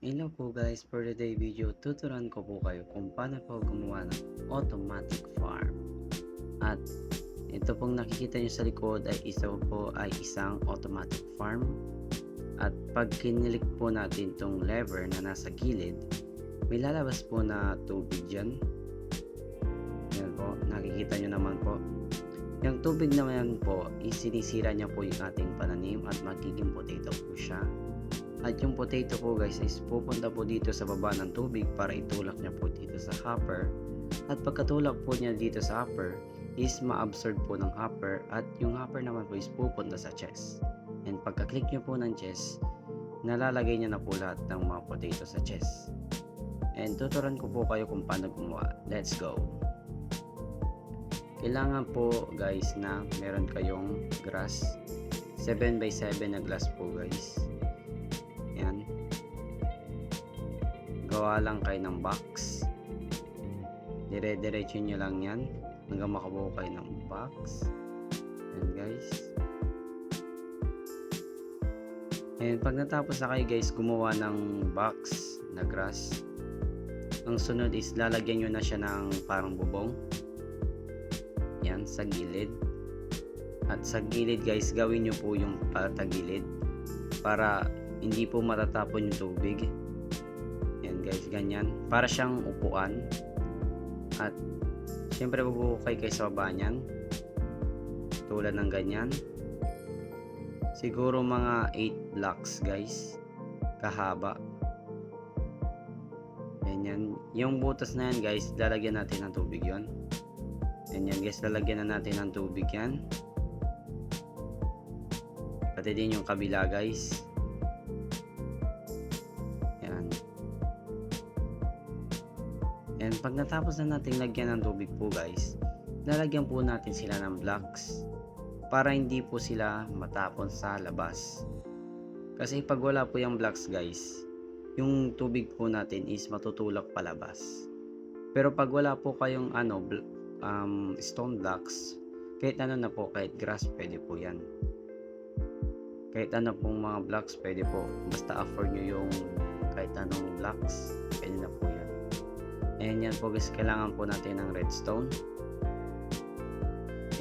Hello po guys, for today video, tuturuan ko po kayo kung paano po gumawa ng automatic farm. At ito pong nakikita nyo sa likod ay isang automatic farm. At pag kinilik po natin itong lever na nasa gilid, may lalabas po na tubig dyan. Yan po, nakikita nyo naman po. Yung tubig naman po, sinisira niya po yung ating pananim at magiging potato po siya. At yung potato po guys is pupunta po dito sa baba ng tubig para itulak niya po dito sa hopper. At pagkatulak po niya dito sa hopper is ma-absorb po ng hopper at yung hopper naman po is pupunta sa chest. And pagka-click nyo po ng chest, nalalagay niya na po lahat ng mga potato sa chest. And tuturuan ko po kayo kung paano gumawa. Let's go! Kailangan po guys na meron kayong grass. 7x7 na glass po guys. Yan. Gawa lang kayo ng box. Dire-diretso nyo lang yan hanggang makabuo kayo ng box. Yan guys. And pag natapos na kayo guys gumawa ng box na grass, ang sunod is lalagyan nyo na siya ng parang bubong. Yan sa gilid. At sa gilid guys, gawin nyo po yung patagilid para hindi po matatapon yung tubig. Yan guys, ganyan. Para siyang upuan. At syempre bubukay kayo sa baba niyan. Tulad ng ganyan. Siguro mga 8 blocks guys. Kahaba. Ganyan. Yung butas na yan guys, lalagyan natin ng tubig yon. Ganyan guys, lalagyan na natin ng tubig yan. Pati din yung kabila guys. Yan. And pag natapos na natin lagyan ng tubig po guys, lalagyan po natin sila ng blocks para hindi po sila matapon sa labas. Kasi pag wala po yung blocks guys, yung tubig po natin is matutulak palabas. Pero pag wala po kayong stone blocks, kahit ano na po, kahit grass pwede po yan. Kahit ano pong mga blocks pwede po, basta afford nyo yung kahit anong blocks, pwede na po yan. And yan po guys, kailangan po natin ng redstone.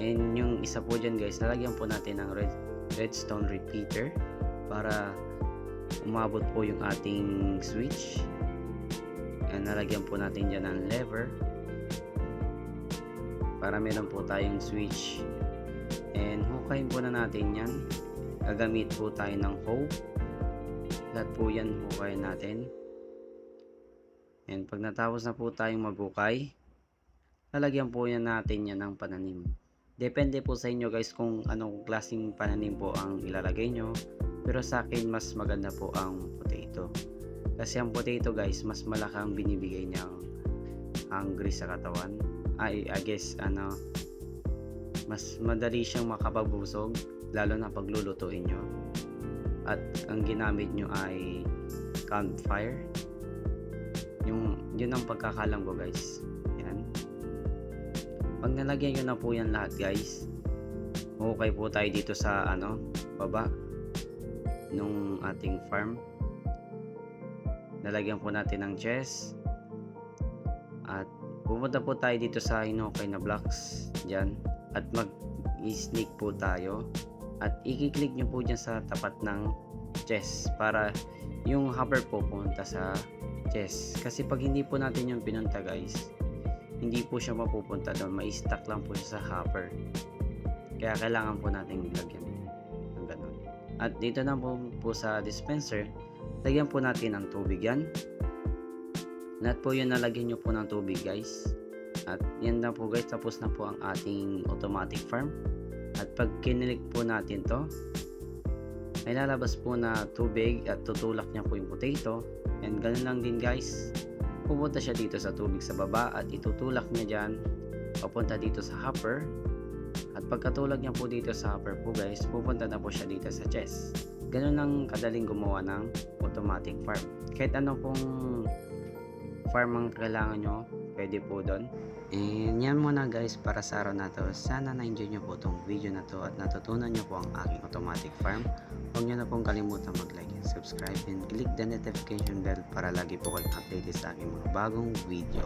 And yung isa po dyan guys, lalagyan po natin ng redstone repeater para umabot po yung ating switch. And nalagyan po natin dyan ng lever para meron po tayong switch. And hukayin po na natin yan. Gagamit po tayo ng hoe. Lahat po yan hukayin natin. And pag natapos na po tayong maghukay, lalagyan po yan natin yan ng pananim. Depende po sa inyo guys kung anong klaseng pananim po ang ilalagay nyo. Pero sa akin mas maganda po ang potato. Kasi ang potato guys, mas malakang binibigay niyang hungry sa katawan. I guess mas madali siyang makapabusog lalo na paglulutuin nyo. At ang ginamit nyo ay campfire. Yun ang pagkakalam ko guys. Yan. Pag nalagyan nyo na po yan lahat guys, okay po tayo dito sa baba nung ating farm. Nalagyan po natin ng chest. At pumunta po tayo dito sa hinukay na blocks dyan. At mag-sneak po tayo. At i-click nyo po dyan sa tapat ng chest para yung hopper po pumunta sa chest. Kasi pag hindi po natin yung pinunta guys, hindi po siya mapupunta doon. May stuck lang po siya sa hopper. Kaya kailangan po natin ilagyan ng ganun. At dito na po sa dispenser, lagyan po natin ng tubig yan. Lahat po yun nalagyan nyo po ng tubig guys. At yan na po guys, tapos na po ang ating automatic farm. At pag kinilik po natin to, may lalabas po na tubig at tutulak niya po yung potato. And ganun lang din guys, pupunta siya dito sa tubig sa baba at itutulak niya dyan papunta dito sa hopper. At pagkatulak niya po dito sa hopper po guys, pupunta na po siya dito sa chest. Ganun lang kadaling gumawa ng automatic farm. Kahit ano pong farm ang kailangan nyo, pwede po doon. And yan muna guys para sa araw na to. Sana na-enjoy nyo po tong video na to at natutunan nyo po ang aking automatic farm. Huwag nyo na pong kalimutan mag-like and subscribe and click the notification bell para lagi po kayong updated sa aking mga bagong video.